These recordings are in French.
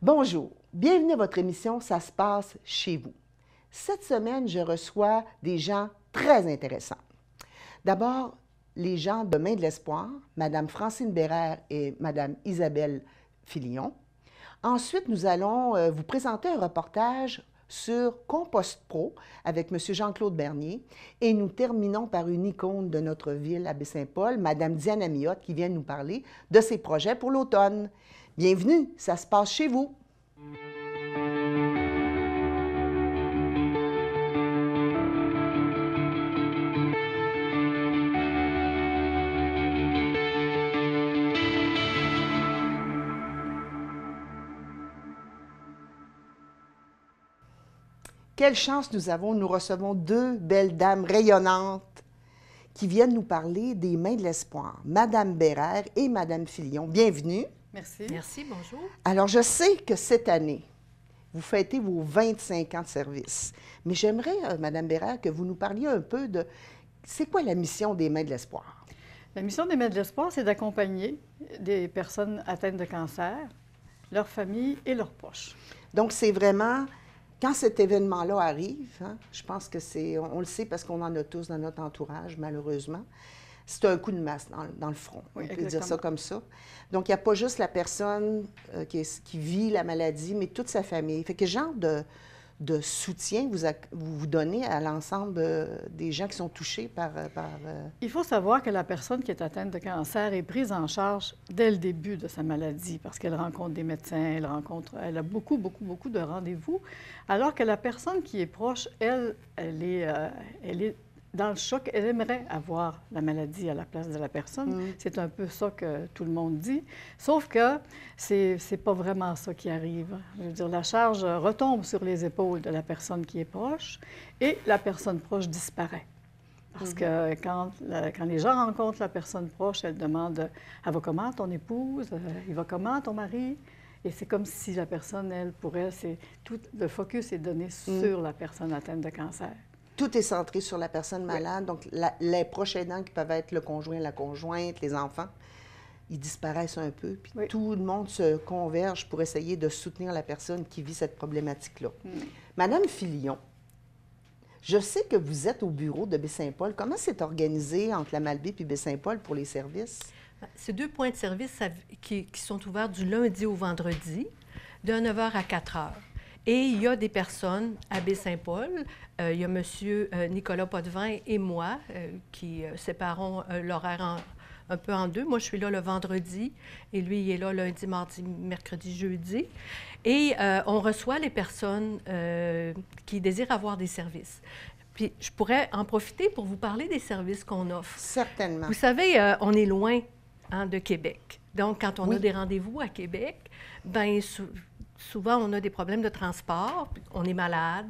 Bonjour, bienvenue à votre émission Ça se passe chez vous. Cette semaine, je reçois des gens très intéressants. D'abord, les gens de Main de l'Espoir, Mme Francine Bérère et Mme Isabelle Filion. Ensuite, nous allons vous présenter un reportage sur Compost Pro avec M. Jean-Claude Bernier. Et nous terminons par une icône de notre ville à Baie-Saint-Paul, Mme Diane Amiotte, qui vient nous parler de ses projets pour l'automne. Bienvenue, ça se passe chez vous. Quelle chance nous avons, nous recevons deux belles dames rayonnantes qui viennent nous parler des Mains de l'Espoir, Mme Bérère et Mme Filion. Bienvenue. Merci. Merci, bonjour. Alors, je sais que cette année, vous fêtez vos 25 ans de service, mais j'aimerais, Mme Bérère, que vous nous parliez un peu de c'est quoi la mission des Mains de l'Espoir? La mission des Mains de l'Espoir, c'est d'accompagner des personnes atteintes de cancer, leurs familles et leurs proches. Donc, c'est vraiment, quand cet événement-là arrive, hein, je pense que c'est, on le sait parce qu'on en a tous dans notre entourage, malheureusement, c'est un coup de masse dans le front. Oui, on peut dire ça exactement. comme ça. Donc, il n'y a pas juste la personne qui vit la maladie, mais toute sa famille. Fait que quel genre de soutien vous donnez à l'ensemble des gens qui sont touchés par... Il faut savoir que la personne qui est atteinte de cancer est prise en charge dès le début de sa maladie parce qu'elle rencontre des médecins, elle a beaucoup de rendez-vous, alors que la personne qui est proche, elle est dans le choc, elle aimerait avoir la maladie à la place de la personne. C'est un peu ça que tout le monde dit. Sauf que c'est pas vraiment ça qui arrive. Je veux dire, la charge retombe sur les épaules de la personne qui est proche et la personne proche disparaît. Parce que quand les gens rencontrent la personne proche, elle demande « Elle va comment ton épouse? Il va comment ton mari? » Et c'est comme si la personne, elle, pour elle, tout le focus est donné sur la personne atteinte de cancer. Tout est centré sur la personne malade. Donc, les proches aidants qui peuvent être le conjoint, la conjointe, les enfants, ils disparaissent un peu. Puis tout le monde se converge pour essayer de soutenir la personne qui vit cette problématique-là. Madame Filion, je sais que vous êtes au bureau de Baie-Saint-Paul. Comment c'est organisé entre la Malbaie et Baie-Saint-Paul pour les services? C'est 2 points de service qui sont ouverts du lundi au vendredi, de 9h à 4h. Et il y a des personnes à Baie-Saint-Paul. Il y a M. Nicolas Potvin et moi qui séparons l'horaire un peu en deux. Moi, je suis là le vendredi et lui, il est là lundi, mardi, mercredi, jeudi. Et on reçoit les personnes qui désirent avoir des services. Puis, je pourrais en profiter pour vous parler des services qu'on offre. Certainement. Vous savez, on est loin de Québec. Donc, quand on a des rendez-vous à Québec, bien, souvent, on a des problèmes de transport, on est malade,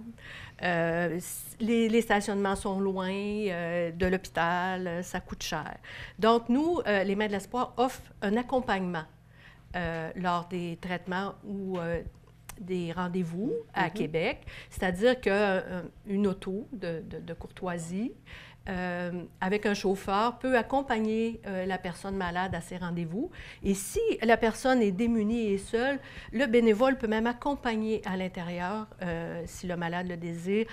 les stationnements sont loin de l'hôpital, ça coûte cher. Donc, nous, les Mains de l'Espoir offrent un accompagnement lors des traitements ou des rendez-vous à Québec, c'est-à-dire qu'une auto de courtoisie avec un chauffeur peut accompagner la personne malade à ses rendez-vous. Et si la personne est démunie et seule, le bénévole peut même accompagner à l'intérieur, si le malade le désire,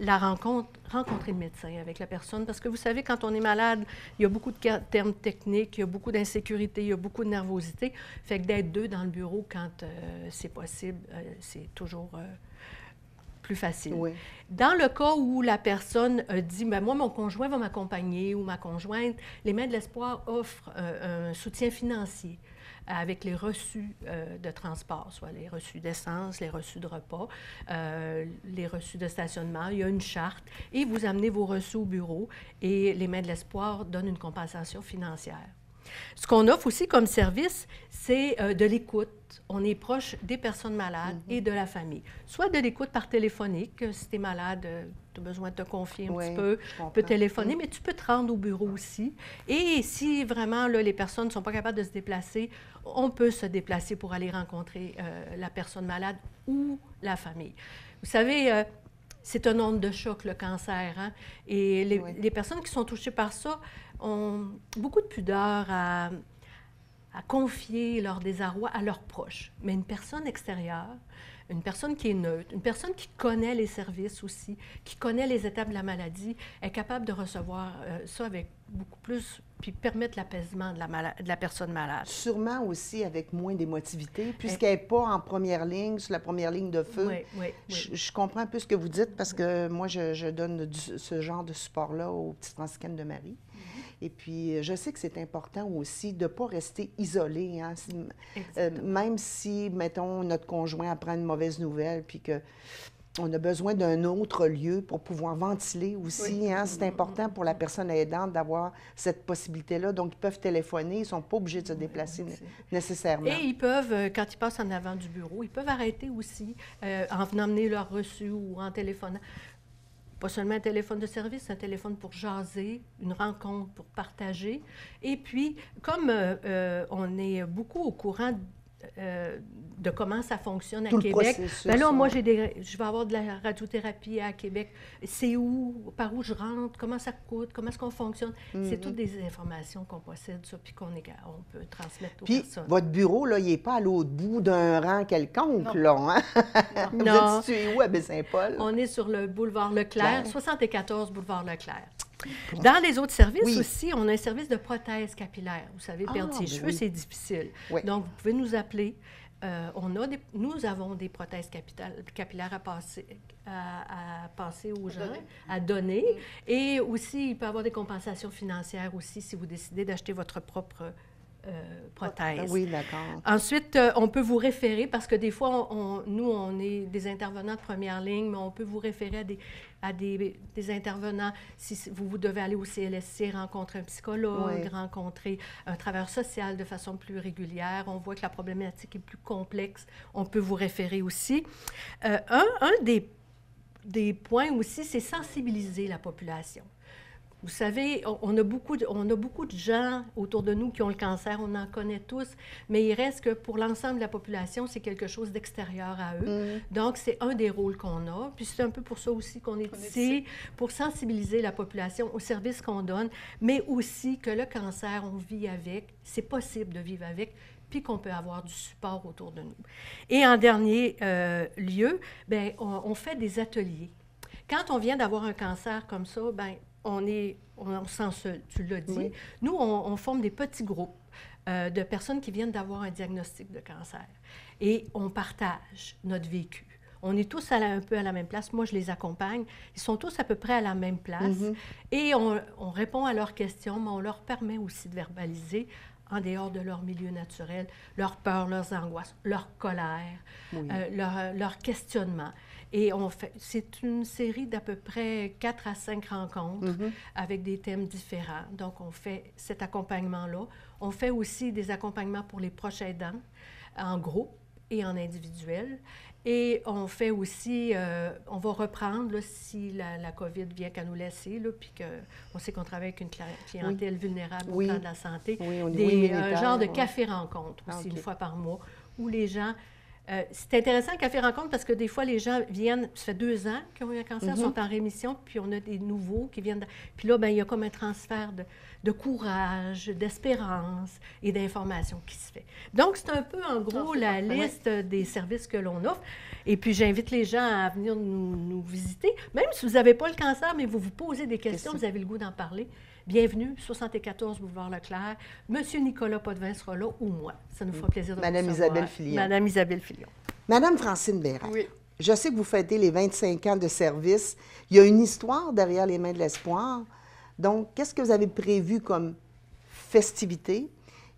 rencontrer le médecin avec la personne. Parce que vous savez, quand on est malade, il y a beaucoup de termes techniques, il y a beaucoup d'insécurité, il y a beaucoup de nervosité. Fait que d'être 2 dans le bureau quand c'est possible, c'est toujours plus facile. Oui. Dans le cas où la personne dit « moi, mon conjoint va m'accompagner » ou « ma conjointe », les Mains de l'Espoir offrent un soutien financier avec les reçus de transport, soit les reçus d'essence, les reçus de repas, les reçus de stationnement. Il y a une charte et vous amenez vos reçus au bureau et les Mains de l'Espoir donnent une compensation financière. Ce qu'on offre aussi comme service, c'est de l'écoute. On est proche des personnes malades et de la famille. Soit de l'écoute par téléphonique, si tu es malade, tu as besoin de te confier un petit peu, tu peux téléphoner, mais tu peux te rendre au bureau aussi. Et si vraiment là, les personnes ne sont pas capables de se déplacer, on peut se déplacer pour aller rencontrer la personne malade ou la famille. Vous savez, c'est un onde de choc, le cancer, hein? Et les personnes qui sont touchées par ça ont beaucoup de pudeur à confier leur désarroi à leurs proches. Mais une personne extérieure, une personne qui est neutre, une personne qui connaît les services aussi, qui connaît les étapes de la maladie, est capable de recevoir ça avec beaucoup plus, puis permettre l'apaisement de la personne malade. Sûrement aussi avec moins d'émotivité, puisqu'elle n'est pas en première ligne, sur la première ligne de feu. Oui. Je comprends un peu ce que vous dites, parce que moi, je donne ce genre de support-là aux petites franciscaines de Marie. Et puis, je sais que c'est important aussi de ne pas rester isolé. Hein? Même si, mettons, notre conjoint apprend une mauvaise nouvelle, puis qu'on a besoin d'un autre lieu pour pouvoir ventiler aussi. Oui. Hein? C'est important pour la personne aidante d'avoir cette possibilité-là. Donc, ils peuvent téléphoner, ils ne sont pas obligés de se déplacer nécessairement. Et ils peuvent, quand ils passent en avant du bureau, ils peuvent arrêter aussi en venant amener leur reçu ou en téléphonant. Pas seulement un téléphone de service, un téléphone pour jaser, une rencontre pour partager. Et puis, comme on est beaucoup au courant de comment ça fonctionne à Québec, bien là, moi, je vais avoir de la radiothérapie à Québec. C'est où? Par où je rentre? Comment ça coûte? Comment est-ce qu'on fonctionne? C'est toutes des informations qu'on possède, ça, puis on peut transmettre aux personnes. Votre bureau, là, il n'est pas à l'autre bout d'un rang quelconque, là, hein? Vous êtes situé où à Baie-Saint-Paul? On est sur le boulevard Leclerc, 74 boulevard Leclerc. Dans les autres services aussi, on a un service de prothèse capillaire. Vous savez, perdre ses cheveux, c'est difficile. Oui. Donc, vous pouvez nous appeler. Nous avons des prothèses capillaires à passer aux gens, à donner. Et aussi, il peut y avoir des compensations financières aussi si vous décidez d'acheter votre propre prothèse. Oui, d'accord. Ensuite, on peut vous référer, parce que des fois, nous, on est des intervenants de première ligne, mais on peut vous référer à des intervenants si vous devez aller au CLSC, rencontrer un psychologue, rencontrer un travailleur social de façon plus régulière. On voit que la problématique est plus complexe. On peut vous référer aussi. Un des points aussi, c'est sensibiliser la population. Vous savez, on a beaucoup de gens autour de nous qui ont le cancer, on en connaît tous, mais il reste que pour l'ensemble de la population, c'est quelque chose d'extérieur à eux. Donc, c'est un des rôles qu'on a. Puis c'est un peu pour ça aussi qu'on est ici, pour sensibiliser la population aux services qu'on donne, mais aussi que le cancer, on vit avec, c'est possible de vivre avec, puis qu'on peut avoir du support autour de nous. Et en dernier lieu, bien, on fait des ateliers. Quand on vient d'avoir un cancer comme ça, bien, on se sent seul, tu l'as dit. Oui. Nous, on forme des petits groupes de personnes qui viennent d'avoir un diagnostic de cancer. Et on partage notre vécu. On est tous un peu à la même place. Moi, je les accompagne. Ils sont tous à peu près à la même place. Et on répond à leurs questions, mais on leur permet aussi de verbaliser en dehors de leur milieu naturel, leurs peurs, leurs angoisses, leur colère, leur questionnement. Et c'est une série d'à peu près 4 à 5 rencontres avec des thèmes différents. Donc, on fait cet accompagnement-là. On fait aussi des accompagnements pour les proches aidants en groupe et en individuel. Et on fait aussi, on va reprendre là, si la COVID vient qu'à nous laisser, là, puis qu'on sait qu'on travaille avec une clientèle vulnérable au plan de la santé, un genre de café-rencontre aussi, une fois par mois, où les gens... c'est intéressant, le café-rencontre, parce que des fois, les gens viennent, ça fait 2 ans qu'ils ont eu un cancer, sont en rémission, puis on a des nouveaux qui viennent... Puis là, bien, il y a comme un transfert de courage, d'espérance et d'information qui se fait. Donc, c'est un peu, en gros, la liste des services que l'on offre. Et puis, j'invite les gens à venir nous visiter. Même si vous n'avez pas le cancer, mais vous vous posez des questions, vous avez le goût d'en parler. Bienvenue, 74 boulevard Leclerc. Monsieur Nicolas Potvin sera là, ou moi. Ça nous fera plaisir de vous recevoir. Madame Isabelle Filion. Madame Isabelle Filion. Madame Francine Bérard. Oui. Je sais que vous fêtez les 25 ans de service. Il y a une histoire derrière les Mains de l'Espoir. Donc, qu'est-ce que vous avez prévu comme festivité?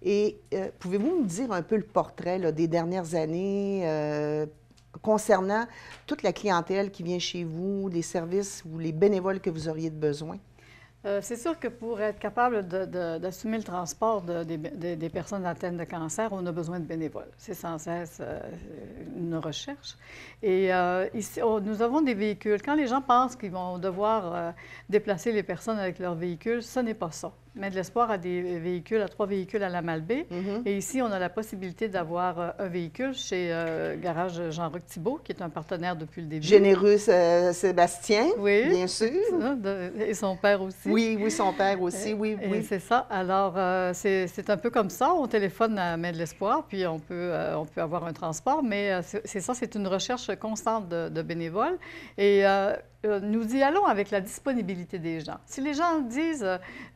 Et pouvez-vous me dire un peu le portrait là, des dernières années concernant toute la clientèle qui vient chez vous, les services ou les bénévoles que vous auriez de besoin? C'est sûr que pour être capable d'assumer le transport des personnes atteintes de cancer, on a besoin de bénévoles. C'est sans cesse une recherche. Et ici, nous avons des véhicules. Quand les gens pensent qu'ils vont devoir déplacer les personnes avec leur véhicule, ce n'est pas ça. Main de l'Espoir a des véhicules, a 3 véhicules à la Malbaie. Et ici, on a la possibilité d'avoir un véhicule chez Garage Jean-Roch Thibault, qui est un partenaire depuis le début. Généreux Sébastien, oui, bien sûr. Et son père aussi. Oui, oui, son père aussi, oui, oui. Et c'est ça. Alors, c'est un peu comme ça. On téléphone à Main de l'Espoir, puis on peut avoir un transport, mais c'est ça, c'est une recherche constante de bénévoles. Et nous y allons avec la disponibilité des gens. Si les gens disent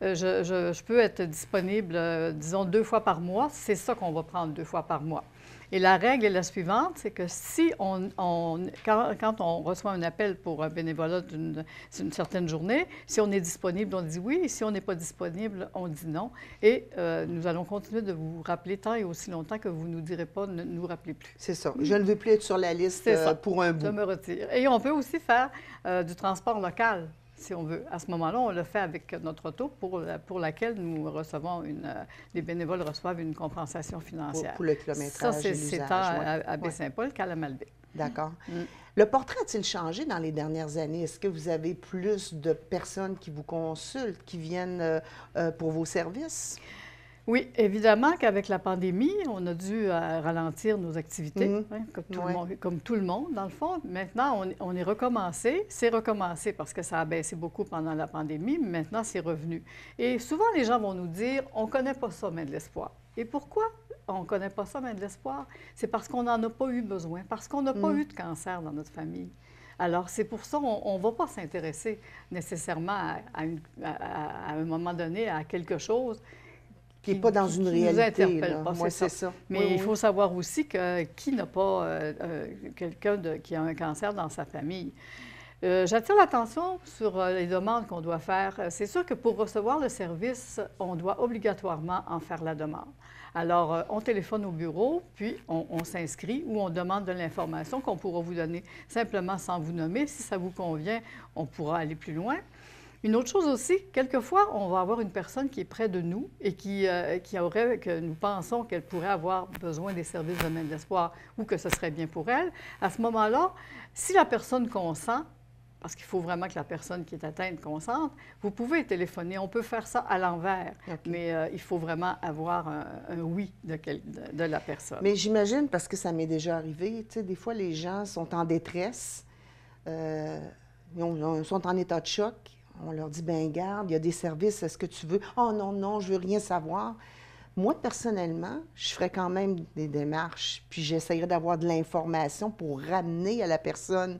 je peux être disponible, disons, 2 fois par mois, c'est ça qu'on va prendre 2 fois par mois. Et la règle est la suivante, c'est que si quand on reçoit un appel pour un bénévolat d'une certaine journée, si on est disponible, on dit oui, et si on n'est pas disponible, on dit non. Et nous allons continuer de vous rappeler tant et aussi longtemps que vous ne nous direz pas, ne nous rappelez plus. C'est ça. Je ne veux plus être sur la liste pour un bout. Je me retire. Et on peut aussi faire du transport local, si on veut. À ce moment-là, on le fait avec notre auto pour laquelle nous recevons les bénévoles reçoivent une compensation financière. Pour le kilométrage. Ça, c'est tant à Baie-Saint-Paul qu'à la Malbaie. D'accord. Le portrait a-t-il changé dans les dernières années? Est-ce que vous avez plus de personnes qui vous consultent, qui viennent pour vos services? Oui, évidemment qu'avec la pandémie, on a dû ralentir nos activités, comme tout le monde, dans le fond. Maintenant, on est recommencé. C'est recommencé parce que ça a baissé beaucoup pendant la pandémie, mais maintenant, c'est revenu. Et souvent, les gens vont nous dire, on ne connaît pas ça, Main de l'Espoir. Et pourquoi on ne connaît pas ça, Main de l'Espoir? C'est parce qu'on n'en a pas eu besoin, parce qu'on n'a pas eu de cancer dans notre famille. Alors, c'est pour ça qu'on ne va pas s'intéresser nécessairement à un moment donné à quelque chose qui n'est pas dans une réalité. Nous interpelle pas, moi, c'est ça. Mais il faut savoir aussi que qui n'a pas quelqu'un qui a un cancer dans sa famille. J'attire l'attention sur les demandes qu'on doit faire. C'est sûr que pour recevoir le service, on doit obligatoirement en faire la demande. Alors, on téléphone au bureau, puis on s'inscrit ou on demande de l'information qu'on pourra vous donner simplement sans vous nommer. Si ça vous convient, on pourra aller plus loin. Une autre chose aussi, quelquefois, on va avoir une personne qui est près de nous et que nous pensons qu'elle pourrait avoir besoin des services de Main de l'Espoir ou que ce serait bien pour elle. À ce moment-là, si la personne consent, parce qu'il faut vraiment que la personne qui est atteinte consente, vous pouvez téléphoner. On peut faire ça à l'envers, mais il faut vraiment avoir un oui de la personne. Mais j'imagine, parce que ça m'est déjà arrivé, tu sais, des fois, les gens sont en détresse, ils sont en état de choc. On leur dit, bien, garde, il y a des services, est-ce que tu veux? Oh non, non, je veux rien savoir. Moi, personnellement, je ferais quand même des démarches, puis j'essaierais d'avoir de l'information pour ramener à la personne,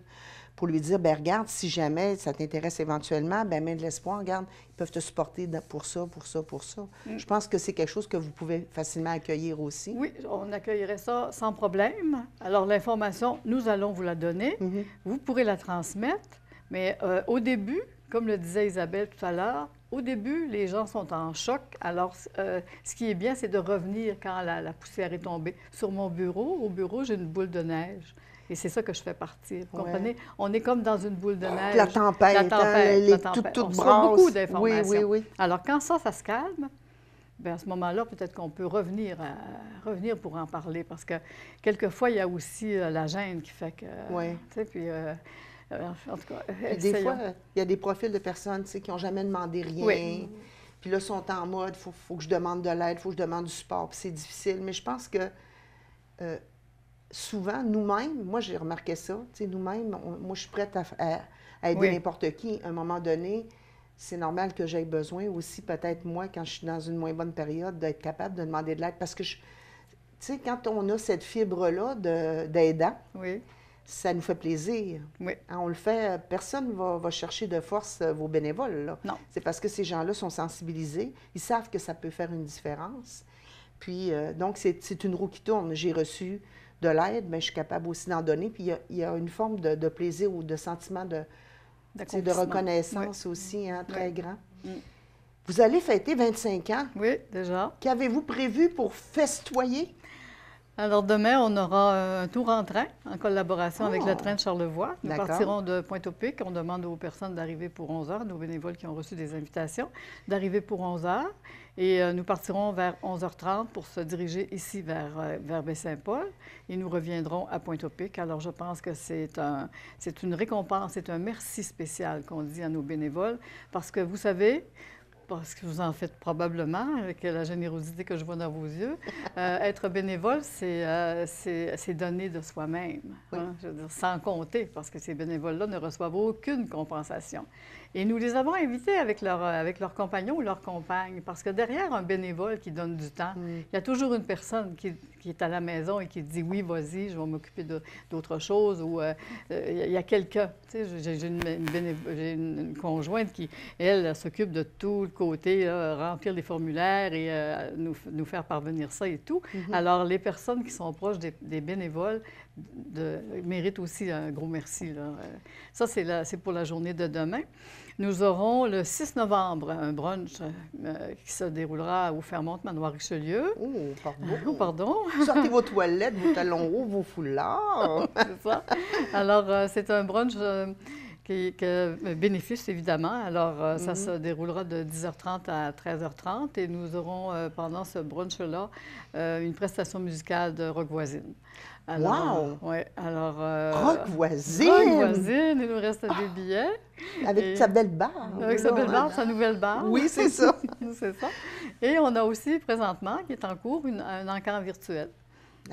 pour lui dire, bien, regarde, si jamais ça t'intéresse éventuellement, bien, Main de l'Espoir, regarde, ils peuvent te supporter pour ça, pour ça, pour ça. Je pense que c'est quelque chose que vous pouvez facilement accueillir aussi. Oui, on accueillerait ça sans problème. Alors, l'information, nous allons vous la donner. Vous pourrez la transmettre, mais au début, comme le disait Isabelle tout à l'heure, au début, les gens sont en choc. Alors, ce qui est bien, c'est de revenir quand la poussière est tombée. Sur mon bureau, au bureau, j'ai une boule de neige. Et c'est ça que je fais partir. Vous comprenez? On est comme dans une boule de neige. La tempête, la tempête. Toutes on reçoit beaucoup d'informations. Oui, oui, oui. Alors, quand ça se calme, bien, à ce moment-là, peut-être qu'on peut revenir pour en parler. Parce que quelquefois, il y a aussi la gêne qui fait que... Oui. Tu sais, puis... en tout cas, des fois, il y a des profils de personnes qui n'ont jamais demandé rien. Oui. Puis là, sont en mode, il faut que je demande de l'aide, il faut que je demande du support. Puis c'est difficile. Mais je pense que souvent, nous-mêmes, moi, j'ai remarqué ça, nous-mêmes, moi, je suis prête à aider n'importe qui. À un moment donné, c'est normal que j'aie besoin aussi, peut-être moi, quand je suis dans une moins bonne période, d'être capable de demander de l'aide. Parce que, tu sais, quand on a cette fibre-là d'aidant, ça nous fait plaisir. Oui. Hein, on le fait, personne ne va chercher de force vos bénévoles. Là. Non. C'est parce que ces gens-là sont sensibilisés, ils savent que ça peut faire une différence. Puis, donc, c'est une roue qui tourne. J'ai reçu de l'aide, mais je suis capable aussi d'en donner. Puis, il y a une forme de plaisir ou de sentiment de reconnaissance aussi, hein, très grand. Vous allez fêter 25 ans. Oui, déjà. Qu'avez-vous prévu pour festoyer? Alors, demain, on aura un tour en train, en collaboration avec le train de Charlevoix. Nous partirons de Pointe-au-Pic. On demande aux personnes d'arriver pour 11 h, nos bénévoles qui ont reçu des invitations, d'arriver pour 11 h. Et nous partirons vers 11h30 pour se diriger ici vers Baie-Saint-Paul. Et nous reviendrons à Pointe-au-Pic. Alors, je pense que c'est une récompense, c'est un merci spécial qu'on dit à nos bénévoles. Parce que, vous savez, parce que vous en faites probablement, avec la générosité que je vois dans vos yeux. Être bénévole, c'est donner de soi-même, Oui. hein, je veux dire, sans compter, parce que ces bénévoles-là ne reçoivent aucune compensation. Et nous les avons invités avec leur compagnon ou leur compagne, parce que derrière un bénévole qui donne du temps, il y a toujours une personne qui est à la maison et qui dit « oui, vas-y, je vais m'occuper d'autre chose » ou il y a quelqu'un. Tu sais, j'ai une conjointe qui, elle, s'occupe de tout le côté, là, remplir les formulaires et nous faire parvenir ça et tout. Alors, les personnes qui sont proches des bénévoles méritent aussi un gros merci, là. Ça, c'est pour la journée de demain. Nous aurons le 6 novembre un brunch qui se déroulera au Fairmont Manoir Richelieu. Oh, pardon. Oh, pardon. Sortez vos toilettes, vos talons hauts, vos foulards. C'est ça. Alors, c'est un brunch qui bénéfice, évidemment. Alors, ça se déroulera de 10h30 à 13h30 et nous aurons, pendant ce brunch-là, une prestation musicale de Rock Voisine. Alors, wow! Oui, alors... Rock Voisine! Rock Voisine, il nous reste des billets. Avec sa belle barre. Avec sa belle barre, sa nouvelle barre. Oui, c'est ça. C'est ça. Et on a aussi, présentement, qui est en cours, un encamp virtuel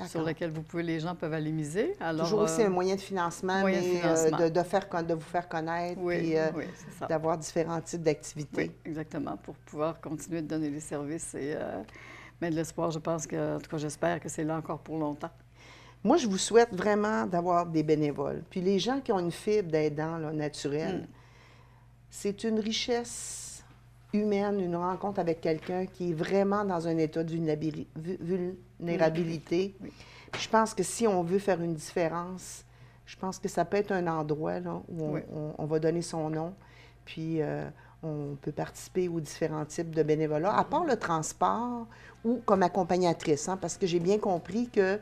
sur lequel les gens peuvent aller miser. Alors, toujours aussi un moyen de financement, de vous faire connaître et d'avoir différents types d'activités. Oui, exactement, pour pouvoir continuer de donner les services. Mais de l'espoir, je pense que, en tout cas, j'espère que c'est là encore pour longtemps. Moi, je vous souhaite vraiment d'avoir des bénévoles. Puis les gens qui ont une fibre d'aidant naturelle, c'est une richesse humaine, une rencontre avec quelqu'un qui est vraiment dans un état de vulnérabilité. Oui. Je pense que si on veut faire une différence, je pense que ça peut être un endroit là, où on va donner son nom, puis on peut participer aux différents types de bénévolat, à part le transport ou comme accompagnatrice, hein, parce que j'ai bien compris que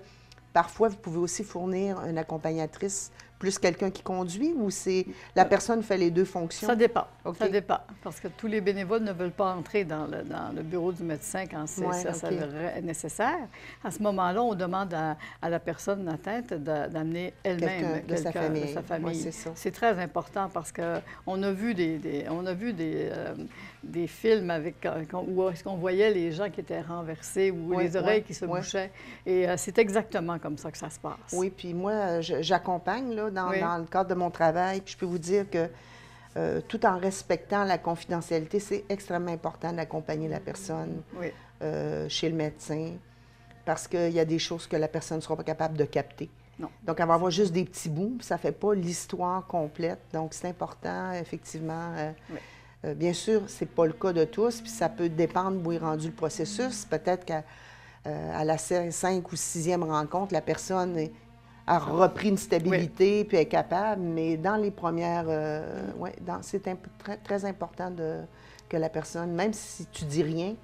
parfois, vous pouvez aussi fournir une accompagnatrice plus quelqu'un qui conduit ou c'est la personne fait les deux fonctions? Ça dépend. Okay. Ça dépend. Parce que tous les bénévoles ne veulent pas entrer dans le bureau du médecin quand ça est nécessaire. À ce moment-là, on demande à la personne atteinte d'amener elle-même quelqu'un de sa famille. Ouais, c'est très important parce qu'on a vu des films où est-ce qu'on voyait les gens qui étaient renversés ou les oreilles qui se bouchaient. Et c'est exactement comme ça que ça se passe. Oui, puis moi, j'accompagne là, dans le cadre de mon travail. Puis je peux vous dire que tout en respectant la confidentialité, c'est extrêmement important d'accompagner la personne chez le médecin parce qu'il y a des choses que la personne ne sera pas capable de capter. Non. Donc, elle va avoir juste des petits bouts, ça ne fait pas l'histoire complète. Donc, c'est important, effectivement. Bien sûr, ce n'est pas le cas de tous, puis ça peut dépendre d'où est rendu le processus. Peut-être qu'à la 5e ou 6e rencontre, la personne a repris une stabilité puis est capable, mais dans les premières... c'est très, très important que la personne, même si tu dis rien,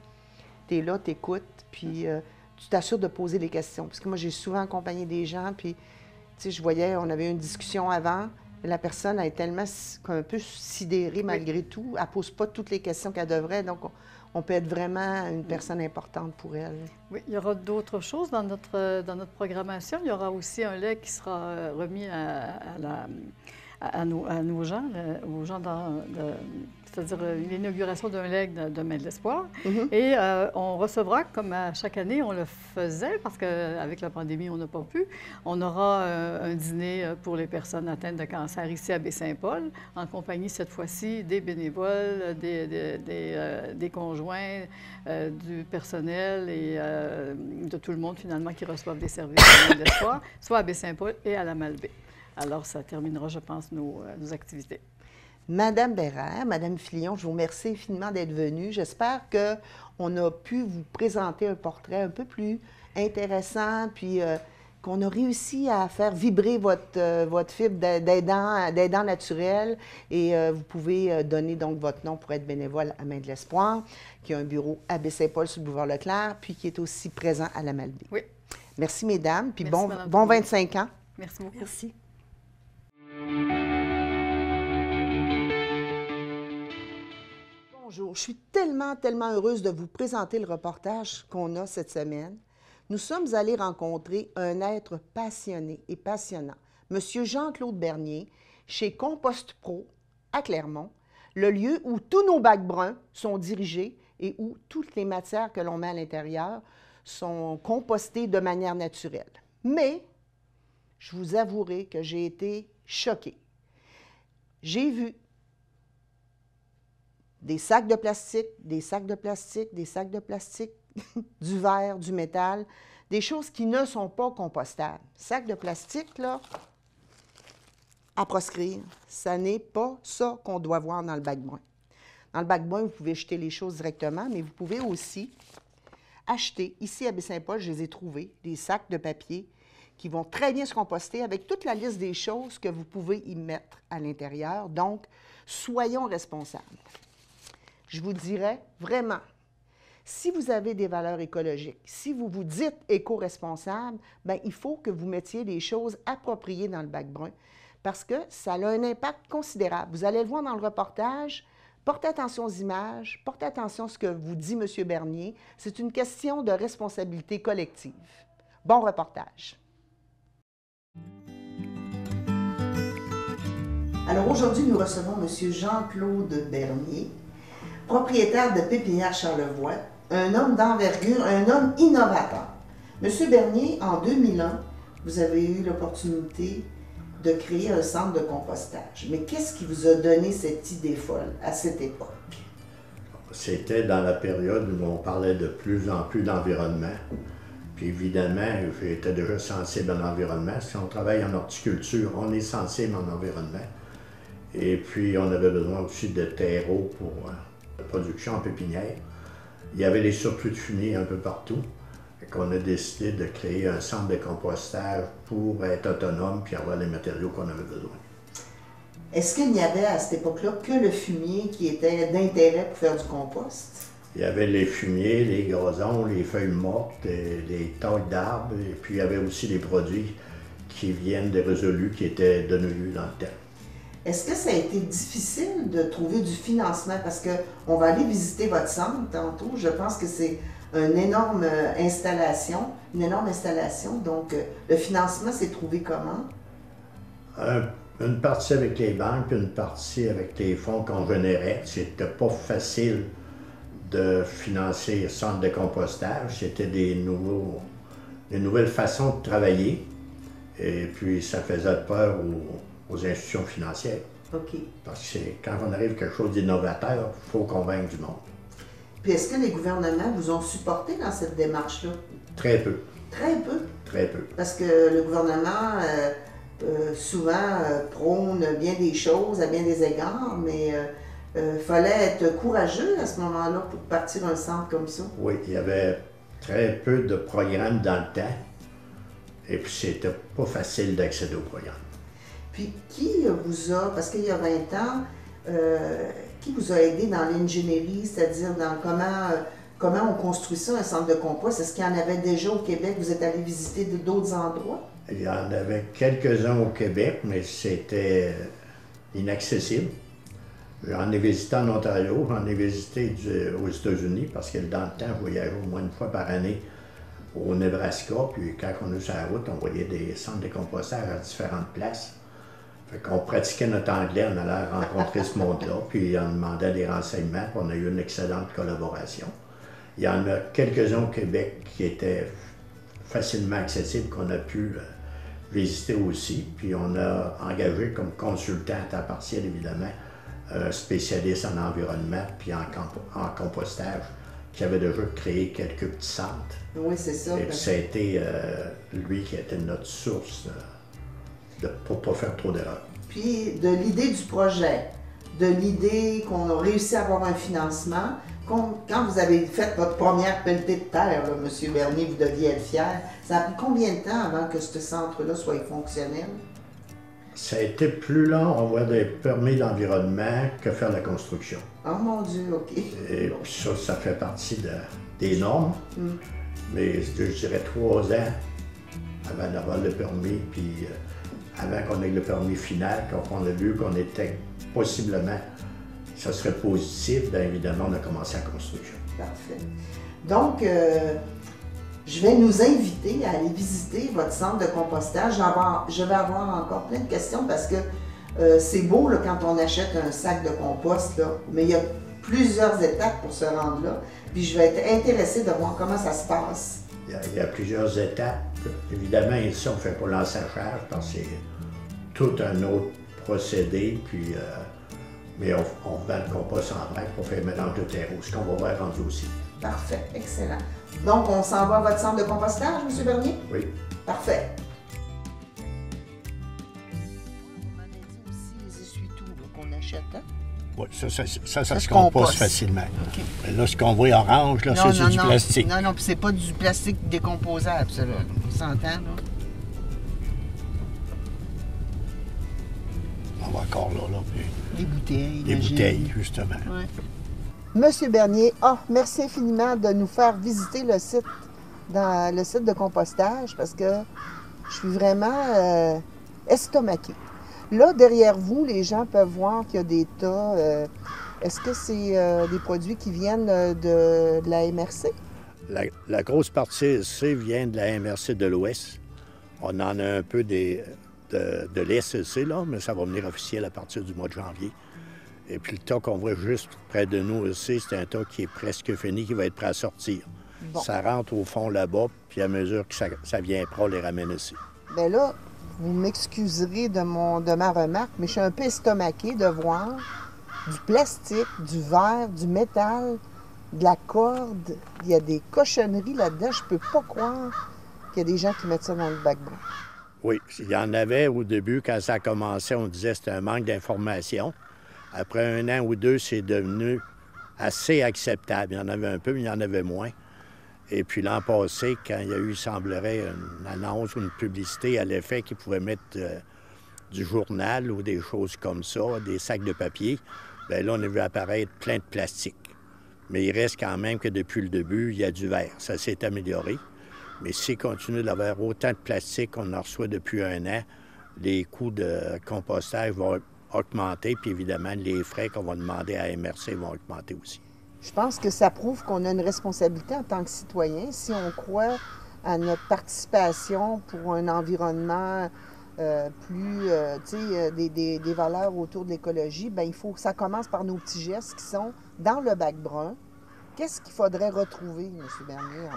tu es là, tu écoutes, puis tu t'assures de poser les questions. Parce que moi, j'ai souvent accompagné des gens, puis, tu sais, je voyais, on avait eu une discussion avant, la personne est tellement un peu sidérée malgré tout, elle ne pose pas toutes les questions qu'elle devrait, donc on peut être vraiment une personne importante pour elle. Oui, il y aura d'autres choses dans notre programmation. Il y aura aussi un legs qui sera remis à nos gens, aux gens c'est-à-dire l'inauguration d'un legs de l'Espoir. Et on recevra, comme à chaque année, on le faisait, parce qu'avec la pandémie, on n'a pas pu, on aura un dîner pour les personnes atteintes de cancer ici à Baie-Saint-Paul, en compagnie, cette fois-ci, des bénévoles, des conjoints, du personnel et de tout le monde, finalement, qui reçoivent des services de l'Espoir, soit à Baie-Saint-Paul et à la Malbaie. Alors, ça terminera, je pense, nos activités. Madame Bérère, Madame Filion, je vous remercie infiniment d'être venue. J'espère qu'on a pu vous présenter un portrait un peu plus intéressant, puis qu'on a réussi à faire vibrer votre fibre d'aidant naturel. Et vous pouvez donner donc votre nom pour être bénévole à Main de l'Espoir, qui a un bureau à Baie-Saint-Paul sur le boulevard Leclerc, puis qui est aussi présent à la Malbaie. Oui. Merci, mesdames, puis Merci, bon 25 ans. Merci beaucoup. Merci. Bonjour, je suis tellement, tellement heureuse de vous présenter le reportage qu'on a cette semaine. Nous sommes allés rencontrer un être passionné et passionnant, M. Jean-Claude Bernier, chez Compost Pro, à Clermont, le lieu où tous nos bacs bruns sont dirigés et où toutes les matières que l'on met à l'intérieur sont compostées de manière naturelle. Mais, je vous avouerai que j'ai été choquée. J'ai vu des sacs de plastique, des sacs de plastique, des sacs de plastique, du verre, du métal, des choses qui ne sont pas compostables. Sacs de plastique, là, à proscrire, ça n'est pas ça qu'on doit voir dans le bac brun. Dans le bac brun, vous pouvez jeter les choses directement, mais vous pouvez aussi acheter, ici à Baie-Saint-Paul, je les ai trouvés, des sacs de papier qui vont très bien se composter avec toute la liste des choses que vous pouvez y mettre à l'intérieur. Donc, soyons responsables. Je vous dirais vraiment, si vous avez des valeurs écologiques, si vous vous dites éco-responsable, bien, il faut que vous mettiez les choses appropriées dans le bac brun parce que ça a un impact considérable. Vous allez le voir dans le reportage. Portez attention aux images, portez attention à ce que vous dit M. Bernier. C'est une question de responsabilité collective. Bon reportage. Alors aujourd'hui, nous recevons M. Jean-Claude Bernier, propriétaire de Pépinière Charlevoix, un homme d'envergure, un homme innovateur. M. Bernier, en 2001, vous avez eu l'opportunité de créer un centre de compostage. Mais qu'est-ce qui vous a donné cette idée folle à cette époque? C'était dans la période où on parlait de plus en plus d'environnement. Puis évidemment, j'étais déjà sensible à l'environnement. Si on travaille en horticulture, on est sensible à l'environnement. Et puis, on avait besoin aussi de terreau pour la production en pépinière. Il y avait des surplus de fumier un peu partout. On a décidé de créer un centre de compostage pour être autonome puis avoir les matériaux qu'on avait besoin. Est-ce qu'il n'y avait à cette époque-là que le fumier qui était d'intérêt pour faire du compost? Il y avait les fumiers, les gazons, les feuilles mortes, les tailles d'arbres, et puis il y avait aussi des produits qui viennent des résolus qui étaient donnés lieu dans le temps. Est-ce que ça a été difficile de trouver du financement? Parce qu'on va aller visiter votre centre tantôt. Je pense que c'est une énorme installation. Donc, le financement s'est trouvé comment? Une partie avec les banques, puis une partie avec les fonds qu'on générait. C'était pas facile de financer le centre de compostage. C'était des nouvelles façons de travailler. Et puis, ça faisait peur aux institutions financières. OK. Parce que quand on arrive à quelque chose d'innovateur, il faut convaincre du monde. Puis est-ce que les gouvernements vous ont supporté dans cette démarche-là? Très peu. Très peu? Très peu. Parce que le gouvernement, souvent, prône bien des choses à bien des égards, mais il fallait être courageux à ce moment-là pour partir un centre comme ça. Oui, il y avait très peu de programmes dans le temps. Et puis, c'était pas facile d'accéder aux programmes. Puis, qui vous a, parce qu'il y a 20 ans, qui vous a aidé dans l'ingénierie, c'est-à-dire dans comment on construit ça, un centre de compost? Est-ce qu'il y en avait déjà au Québec? Vous êtes allé visiter d'autres endroits? Il y en avait quelques-uns au Québec, mais c'était inaccessible. J'en ai visité en Ontario, j'en ai visité aux États-Unis, parce que dans le temps, je voyageais au moins une fois par année au Nebraska, puis quand on est sur la route, on voyait des centres de compostage à différentes places. Fait qu'on pratiquait notre anglais, on allait rencontrer ce monde-là, puis on demandait des renseignements, puis on a eu une excellente collaboration. Il y en a quelques-uns au Québec qui étaient facilement accessibles, qu'on a pu visiter aussi, puis on a engagé comme consultant à temps partiel, évidemment, un spécialiste en environnement puis en compostage, qui avait déjà créé quelques petits centres. Oui, c'est ça. Et puis ça a été lui qui était notre source pour ne pas faire trop d'erreurs. Puis de l'idée du projet, de l'idée qu'on a réussi à avoir un financement, quand vous avez fait votre première pelletée de terre, là, M. Bernier, vous deviez être fier. Ça a pris combien de temps avant que ce centre-là soit fonctionnel? Ça a été plus long à avoir des permis d'environnement que faire la construction. Oh mon Dieu, OK. Et puis ça fait partie des normes. Mais je dirais 3 ans avant d'avoir le permis, puis avant qu'on ait le permis final, quand on a vu qu'on était possiblement, ça serait positif, bien évidemment, on a commencé la construction. Parfait. Donc, je vais nous inviter à aller visiter votre centre de compostage. Je vais avoir encore plein de questions parce que C'est beau là, quand on achète un sac de compost, là, mais il y a plusieurs étapes pour se rendre là. Puis je vais être intéressée de voir comment ça se passe. Il y a plusieurs étapes. Évidemment, ici, on ne fait pas l'ensachage parce que c'est tout un autre procédé. Puis, mais on vend le compost en vrac pour faire le mélange de terreau, ce qu'on va voir rendu aussi. Parfait, excellent. Donc, on s'en va à votre centre de compostage, M. Bernier? Oui. Parfait. On m'avait dit aussi les essuie-tout qu'on achète, hein? Oui, ça se se composte composte facilement. OK. Mais là, ce qu'on voit orange, là, c'est du plastique. Non, non, puis c'est pas du plastique décomposable, ça, là. On s'entend, là? On va encore là, puis Des bouteilles. des bouteilles, justement. Ouais. Monsieur Bernier, merci infiniment de nous faire visiter le site, le site de compostage, parce que je suis vraiment estomaquée. Là, derrière vous, les gens peuvent voir qu'il y a des tas. Est-ce que c'est des produits qui viennent de la MRC? La grosse partie ici vient de la MRC de l'Ouest. On en a un peu de l'SEC, là, mais ça va venir officiel à partir du mois de janvier. Et puis le tas qu'on voit juste près de nous ici, c'est un tas qui est presque fini, qui va être prêt à sortir. Bon. Ça rentre au fond là-bas, puis à mesure que ça vient prêt, on les ramène ici. Bien là, vous m'excuserez de ma remarque, mais je suis un peu estomaquée de voir du plastique, du verre, du métal, de la corde. Il y a des cochonneries là-dedans. Je peux pas croire qu'il y a des gens qui mettent ça dans le bac brun. Oui, il y en avait au début, quand ça a commencé, on disait que c'était un manque d'information. Après 1 an ou 2, c'est devenu assez acceptable. Il y en avait un peu, mais il y en avait moins. Et puis l'an passé, quand il y a eu, il semblerait, une annonce ou une publicité à l'effet qu'ils pouvaient mettre du journal ou des choses comme ça, des sacs de papier, bien là, on a vu apparaître plein de plastique. Mais il reste quand même que depuis le début, il y a du verre. Ça s'est amélioré. Mais s'il continue d'avoir autant de plastique qu'on en reçoit depuis 1 an, les coûts de compostage vont augmenter, puis évidemment, les frais qu'on va demander à MRC vont augmenter aussi. Je pense que ça prouve qu'on a une responsabilité en tant que citoyen. Si on croit à notre participation pour un environnement plus, tu sais, des valeurs autour de l'écologie, bien, il faut que ça commence par nos petits gestes qui sont dans le bac brun. Qu'est-ce qu'il faudrait retrouver, M. Bernier,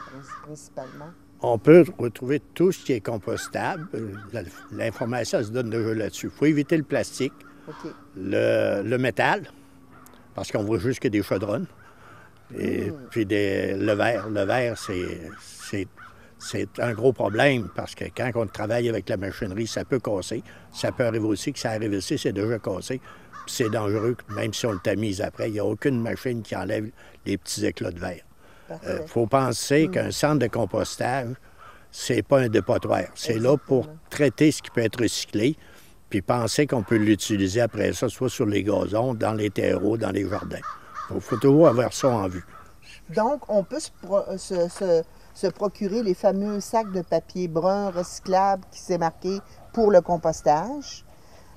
principalement? On peut retrouver tout ce qui est compostable. L'information elle se donne déjà là-dessus. Il faut éviter le plastique, okay. Le métal, parce qu'on voit juste que des chaudronnes. Et puis le verre. Le verre, c'est un gros problème parce que quand on travaille avec la machinerie, ça peut casser. Ça peut arriver aussi que ça arrive ici, c'est déjà cassé. Puis c'est dangereux, même si on le tamise après. Il n'y a aucune machine qui enlève les petits éclats de verre. Il faut penser qu'un centre de compostage, c'est pas un dépotoir. C'est là pour traiter ce qui peut être recyclé, puis penser qu'on peut l'utiliser après ça, soit sur les gazons, dans les terreaux, dans les jardins. Il faut toujours avoir ça en vue. Donc, on peut se procurer les fameux sacs de papier brun recyclable qui s'est marqué pour le compostage.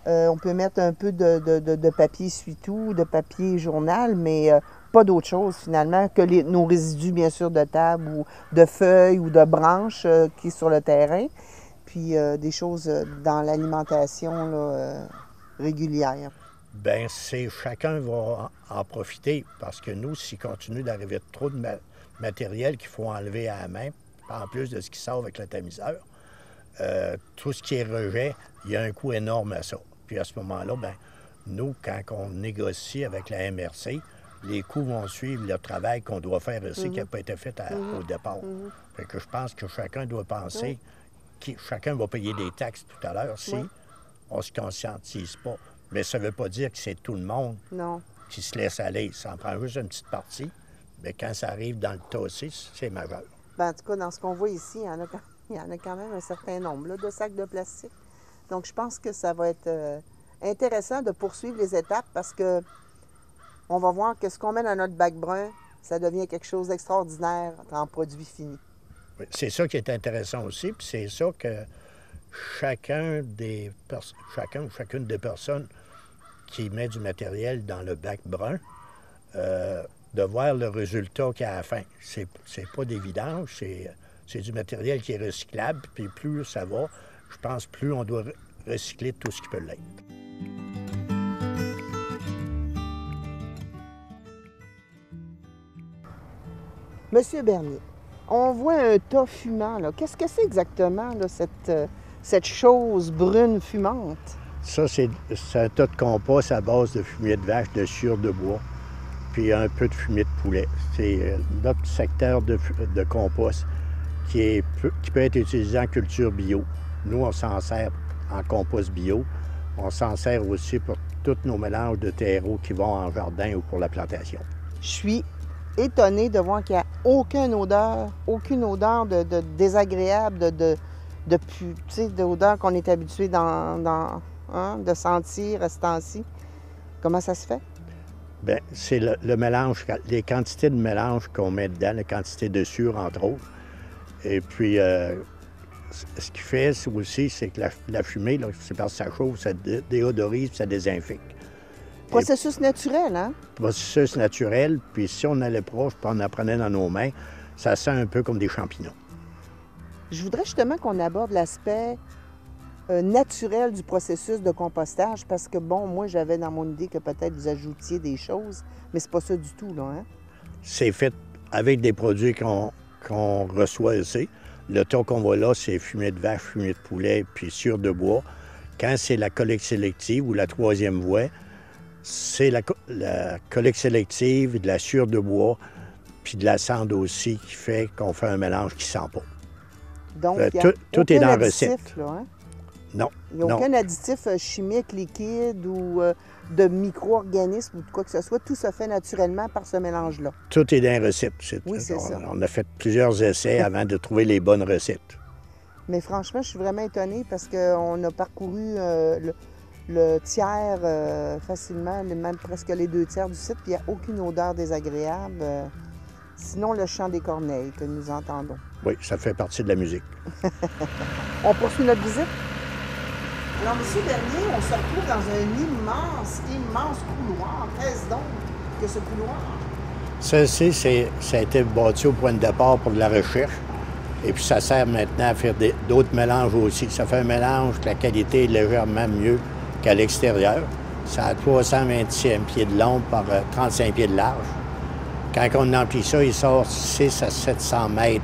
On peut mettre un peu de papier essuie-tout, de papier journal, mais pas d'autre chose finalement que nos résidus, bien sûr, de table ou de feuilles ou de branches qui sont sur le terrain. Puis des choses dans l'alimentation régulière. Bien, chacun va en profiter parce que nous, s'il continue d'arriver trop de matériel qu'il faut enlever à la main, en plus de ce qui sort avec le tamiseur, tout ce qui est rejet, il y a un coût énorme à ça. Puis à ce moment-là, bien, nous, quand on négocie avec la MRC, les coûts vont suivre le travail qu'on doit faire ici qui n'a pas été fait au départ. Fait que je pense que chacun doit penser que chacun va payer des taxes tout à l'heure si on ne se conscientise pas. Mais ça ne veut pas dire que c'est tout le monde qui se laisse aller. Ça en prend juste une petite partie. Mais quand ça arrive dans le tas aussi, c'est majeur. Bien, en tout cas, dans ce qu'on voit ici, il y en a quand même un certain nombre là, de sacs de plastique. Donc, je pense que ça va être intéressant de poursuivre les étapes parce que on va voir que ce qu'on met dans notre bac brun, ça devient quelque chose d'extraordinaire en produit fini. Oui, c'est ça qui est intéressant aussi, puis c'est ça que chacune des personnes qui met du matériel dans le bac brun, de voir le résultat qu'il y a à la fin. C'est pas des vidanges, c'est du matériel qui est recyclable, puis plus ça va, je pense plus on doit recycler tout ce qui peut l'être. Monsieur Bernier, on voit un tas fumant, là. Qu'est-ce que c'est exactement, là, cette chose brune fumante? Ça, c'est un tas de compost à base de fumier de vache, de sciure de bois, puis un peu de fumier de poulet. C'est notre secteur de compost qui peut être utilisé en culture bio. Nous, on s'en sert en compost bio. On s'en sert aussi pour tous nos mélanges de terreau qui vont en jardin ou pour la plantation. Je suis étonnée de voir qu'il n'y a aucune odeur de désagréable, d'odeur qu'on est habitué de sentir à ce temps-ci. Comment ça se fait? Bien, c'est le mélange, les quantités de mélange qu'on met dedans, la quantité de sciure, entre autres. Et puis, ce qui fait aussi, c'est que la fumée, là, c'est parce que ça chauffe, ça déodorise, ça désinfecte. Processus naturel, hein? Processus naturel, puis si on allait proche, puis on en prenait dans nos mains, ça sent un peu comme des champignons. Je voudrais justement qu'on aborde l'aspect naturel du processus de compostage, parce que, bon, moi, j'avais dans mon idée que peut-être vous ajoutiez des choses, mais c'est pas ça du tout, là, hein? C'est fait avec des produits qu'on reçoit ici. Le tas qu'on voit là, c'est fumier de vache, fumier de poulet, puis sciure de bois. Quand c'est la collecte sélective ou la troisième voie, c'est la collecte sélective, de la sciure de bois, puis de la cendre aussi, qui fait qu'on fait un mélange qui ne sent pas. Donc, tout est dans la recette. Là, hein? Non. Il n'y a aucun additif chimique, liquide ou de micro-organismes ou de quoi que ce soit. Tout se fait naturellement par ce mélange-là. Tout est dans la recette. Oui, c'est ça. On a fait plusieurs essais avant de trouver les bonnes recettes. Mais franchement, je suis vraiment étonnée parce qu'on a parcouru le tiers facilement, même presque les 2 tiers du site, puis il n'y a aucune odeur désagréable. Sinon, le chant des corneilles que nous entendons. Oui, ça fait partie de la musique. On poursuit notre visite? Alors, M. Bernier, on se retrouve dans un immense couloir. Qu'est-ce donc que ce couloir? Ceci, ça a été bâti au point de départ pour de la recherche. Et puis, ça sert maintenant à faire d'autres mélanges aussi. Ça fait un mélange que la qualité est légèrement mieux qu'à l'extérieur. Ça a 325 pieds de long par 35 pieds de large. Quand on emplit ça, il sort 6 à 700 mètres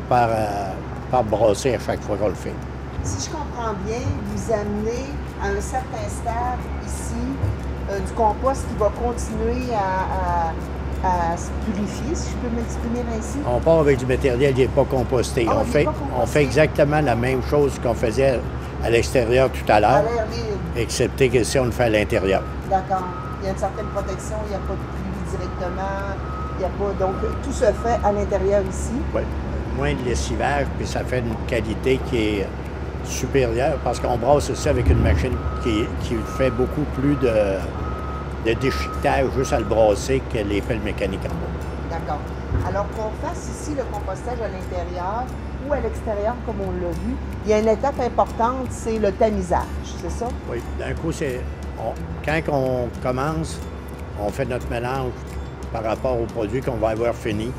par brassée à chaque fois qu'on le fait. Si je comprends bien, vous amenez à un certain stade ici du compost qui va continuer à se purifier, si je peux m'exprimer ainsi. On part avec du matériel qui n'est pas composté. On fait exactement la même chose qu'on faisait à l'extérieur tout à l'heure, excepté que si on le fait à l'intérieur. D'accord. Il y a une certaine protection, il n'y a pas de pluie directement, il n'y a pas... Donc, tout se fait à l'intérieur ici. Oui. Moins de lessivage, puis ça fait une qualité qui est supérieure parce qu'on brasse aussi avec une machine qui fait beaucoup plus de déchiquetage juste à le brasser que les pelles mécaniques en bas. D'accord. Alors qu'on fasse ici le compostage à l'intérieur ou à l'extérieur, comme on l'a vu, il y a une étape importante, c'est le tamisage, c'est ça? Oui. D'un coup, quand on commence, on fait notre mélange par rapport au produit qu'on va avoir fini.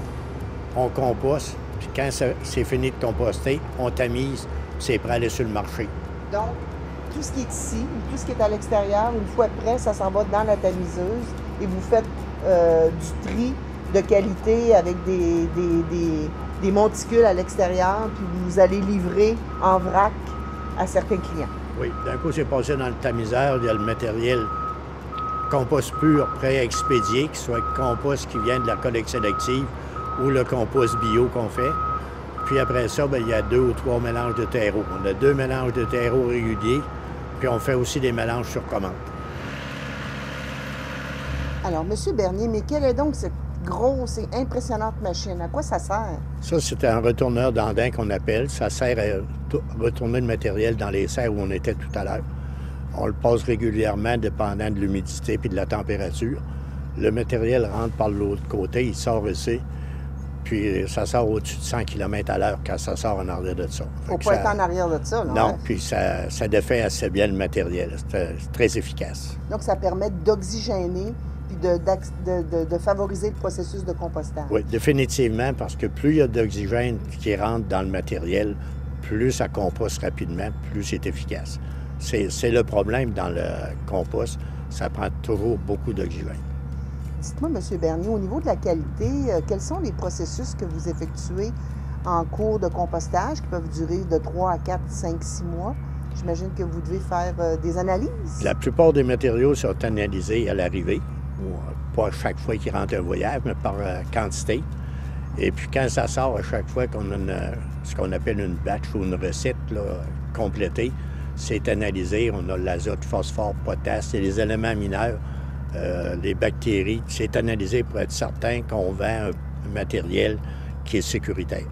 On composte, puis quand c'est fini de composter, on tamise, c'est prêt à aller sur le marché. Donc, tout ce qui est ici, tout ce qui est à l'extérieur, une fois prêt, ça s'en va dans la tamiseuse et vous faites du tri de qualité avec des monticules à l'extérieur, puis vous allez livrer en vrac à certains clients. Oui, d'un coup, c'est passé dans le tamiseur, il y a le matériel compost pur prêt à expédier, qui soit compost qui vient de la collecte sélective ou le compost bio qu'on fait. Puis après ça, bien, il y a 2 ou 3 mélanges de terreau. On a 2 mélanges de terreau réguliers, puis on fait aussi des mélanges sur commande. Alors, M. Bernier, mais quelle est donc cette grosse et impressionnante machine? À quoi ça sert? Ça, c'est un retourneur d'andin qu'on appelle. Ça sert à retourner le matériel dans les serres où on était tout à l'heure. On le passe régulièrement, dépendant de l'humidité puis de la température. Le matériel rentre par l'autre côté, il sort ici. Puis ça sort au-dessus de 100 km à l'heure quand ça sort en arrière de ça. Il ne faut pas être en arrière de ça, non? Non, hein? Puis ça défait assez bien le matériel. C'est très efficace. Donc, ça permet d'oxygéner puis de favoriser le processus de compostage. Oui, définitivement, parce que plus il y a d'oxygène qui rentre dans le matériel, plus ça composte rapidement, plus c'est efficace. C'est le problème dans le compost, ça prend toujours beaucoup d'oxygène. Dites-moi, M. Bernier, au niveau de la qualité, quels sont les processus que vous effectuez en cours de compostage qui peuvent durer de 3 à 4, 5, 6 mois? J'imagine que vous devez faire des analyses. La plupart des matériaux sont analysés à l'arrivée, pas à chaque fois qu'ils rentrent un voyage, mais par quantité. Et puis quand ça sort, à chaque fois qu'on a ce qu'on appelle une batch ou une recette là, complétée, c'est analysé. On a l'azote, phosphore, potasse, c'est les éléments mineurs, les bactéries. C'est analysé pour être certain qu'on vend un matériel qui est sécuritaire.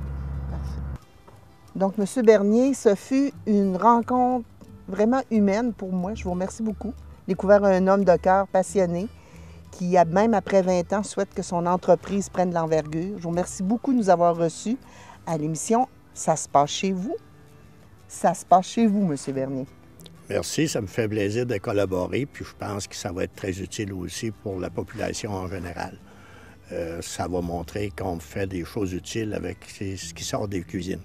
Donc, M. Bernier, ce fut une rencontre vraiment humaine pour moi. Je vous remercie beaucoup. Découvert un homme de cœur passionné qui, même après 20 ans, souhaite que son entreprise prenne de l'envergure. Je vous remercie beaucoup de nous avoir reçus à l'émission « Ça se passe chez vous ». Ça se passe chez vous, M. Bernier. Merci, ça me fait plaisir de collaborer, puis je pense que ça va être très utile aussi pour la population en général. Ça va montrer qu'on fait des choses utiles avec ce qui sort des cuisines.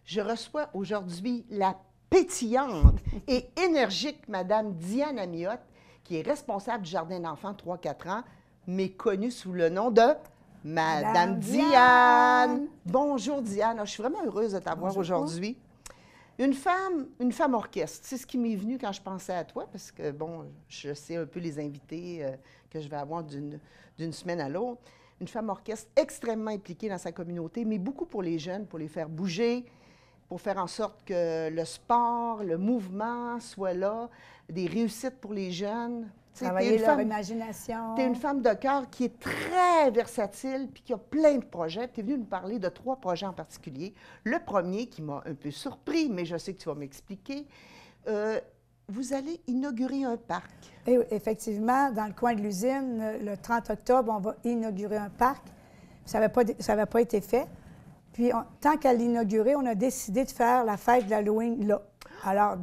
Je reçois aujourd'hui la pétillante et énergique Madame Diane Amiotte, qui est responsable du jardin d'enfants 3-4 ans, mais connue sous le nom de Madame Diane. Bonjour Diane, je suis vraiment heureuse de t'avoir aujourd'hui. Une femme orchestre, c'est ce qui m'est venu quand je pensais à toi, parce que, bon, je sais un peu les invités que je vais avoir d'une semaine à l'autre. Une femme orchestre extrêmement impliquée dans sa communauté, mais beaucoup pour les jeunes, pour les faire bouger, pour faire en sorte que le sport, le mouvement soit là, des réussites pour les jeunes. Travailler leur imagination. Tu es une femme de cœur qui est très versatile puis qui a plein de projets. Tu es venue nous parler de 3 projets en particulier. Le premier qui m'a un peu surpris, mais je sais que tu vas m'expliquer. Vous allez inaugurer un parc. Et effectivement, dans le coin de l'usine, le 30 octobre, on va inaugurer un parc. Ça n'avait pas été fait. Puis, tant qu'à l'inaugurer, on a décidé de faire la fête de l'Halloween là. Alors,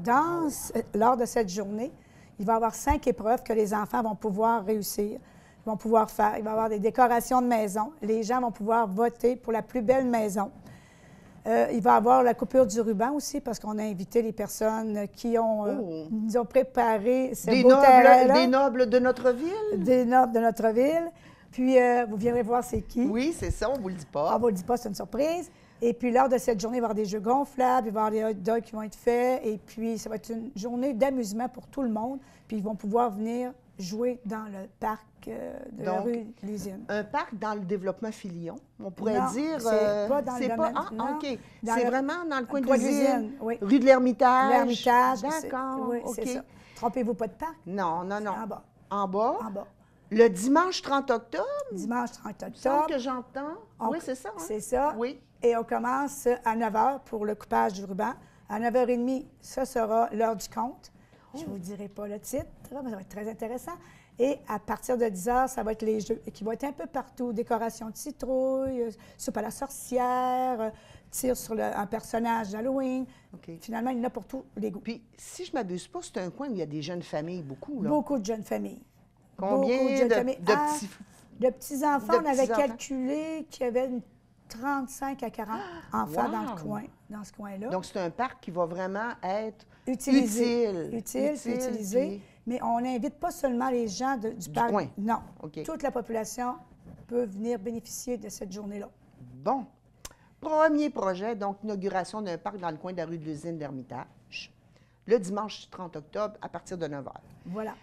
lors de cette journée, il va y avoir 5 épreuves que les enfants vont pouvoir réussir, vont pouvoir faire. Il va y avoir des décorations de maison. Les gens vont pouvoir voter pour la plus belle maison. Il va y avoir la coupure du ruban aussi, parce qu'on a invité les personnes qui nous ont préparé ce beau terrain-là. Des nobles de notre ville? Des nobles de notre ville. Puis, vous viendrez voir c'est qui. Oui, c'est ça, on ne vous le dit pas. On ne vous le dit pas, c'est une surprise. Et puis, lors de cette journée, il va y avoir des jeux gonflables, il va y avoir des hot dogs qui vont être faits. Et puis, ça va être une journée d'amusement pour tout le monde. Puis, ils vont pouvoir venir jouer dans le parc de la rue de l'usine. Un parc dans le développement Filion, on pourrait dire. C'est pas dans le domaine. OK. C'est vraiment dans le coin de l'usine. l'usine. Oui. Rue de l'Ermitage. L'Ermitage. D'accord. Oui, OK. c'est ça. Trompez-vous pas de parc. Non, non, non. En bas. En bas? En bas. Le dimanche 30 octobre? Dimanche 30 Il me semble octobre. que j'entends. Oui, c'est ça. Hein? C'est ça. Oui. Et on commence à 9 h pour le coupage du ruban. À 9 h 30, ça sera l'heure du compte. Je ne vous dirai pas le titre, mais ça va être très intéressant. Et à partir de 10 h, ça va être les jeux qui vont être un peu partout. Décoration de citrouille, soupe à la sorcière, tir sur un personnage d'Halloween. OK. Finalement, il y en a pour tous les goûts. Puis, si je ne m'abuse pas, c'est un coin où il y a des jeunes familles, beaucoup, là. Beaucoup de jeunes familles. Combien Beaucoup de familles. petits... De petits-enfants, De on avait petits-enfants. calculé qu'il y avait 35 à 40 enfants dans le coin, dans ce coin-là. Donc, c'est un parc qui va vraiment être Utilisé. utile, Puis utilisé. puis- Mais on n'invite pas seulement les gens du parc. coin. Non. OK. Toute la population peut venir bénéficier de cette journée-là. Bon. Premier projet, donc inauguration d'un parc dans le coin de la rue de l'Usine d'Ermitage, le dimanche 30 octobre à partir de 9 h. Voilà.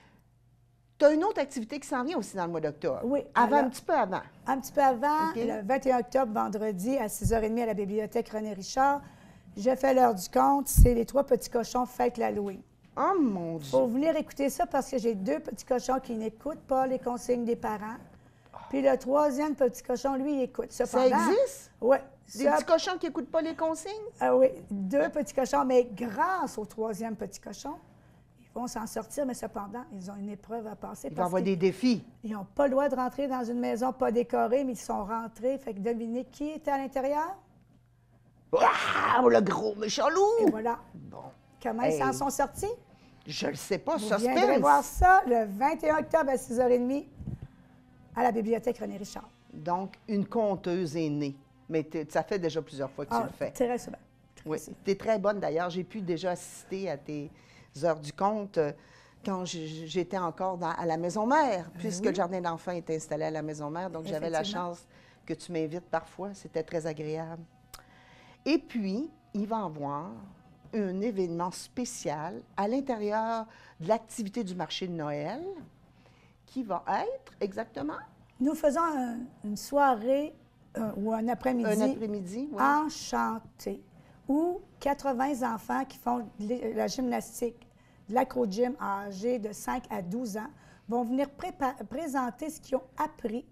Tu as une autre activité qui s'en vient aussi dans le mois d'octobre. Oui. Avant, alors, un petit peu avant. un petit peu avant, OK. le 21 octobre, vendredi, à 6 h 30 à la bibliothèque René Richard, je fais l'heure du compte. C'est les 3 petits cochons fête l'Halloween. Oh mon Dieu! Il faut venir écouter ça parce que j'ai 2 petits cochons qui n'écoutent pas les consignes des parents. Puis le 3e petit cochon, lui, il écoute. Ça Cependant, existe? Oui. Des petits cochons qui n'écoutent pas les consignes? Ah oui, 2 petits cochons, mais grâce au 3e petit cochon, ils vont s'en sortir, mais cependant, ils ont une épreuve à passer. Il va y avoir des défis. Ils n'ont pas le droit de rentrer dans une maison pas décorée, mais ils sont rentrés. Fait que devinez qui était à l'intérieur? Ah, le gros méchant Et loup! voilà. Bon, Comment ils s'en Hey. sont sortis? je le sais pas, Vous suspense. viendrez voir ça le 21 octobre à 6 h 30 à la bibliothèque René Richard. Donc, une conteuse est née. Mais ça fait déjà plusieurs fois que tu le fais. Très souvent. Oui, tu es très bonne d'ailleurs. J'ai pu déjà assister à tes heures du compte quand j'étais encore à la maison mère, puisque le jardin d'enfants était installé à la maison mère. Donc, j'avais la chance que tu m'invites parfois. C'était très agréable. Et puis, il va y avoir un événement spécial à l'intérieur de l'activité du marché de Noël qui va être exactement? Nous faisons une soirée ou un après-midi oui. enchanté où 80 enfants qui font de la gymnastique, de l'acro-gym âgés de 5 à 12 ans vont venir présenter ce qu'ils ont appris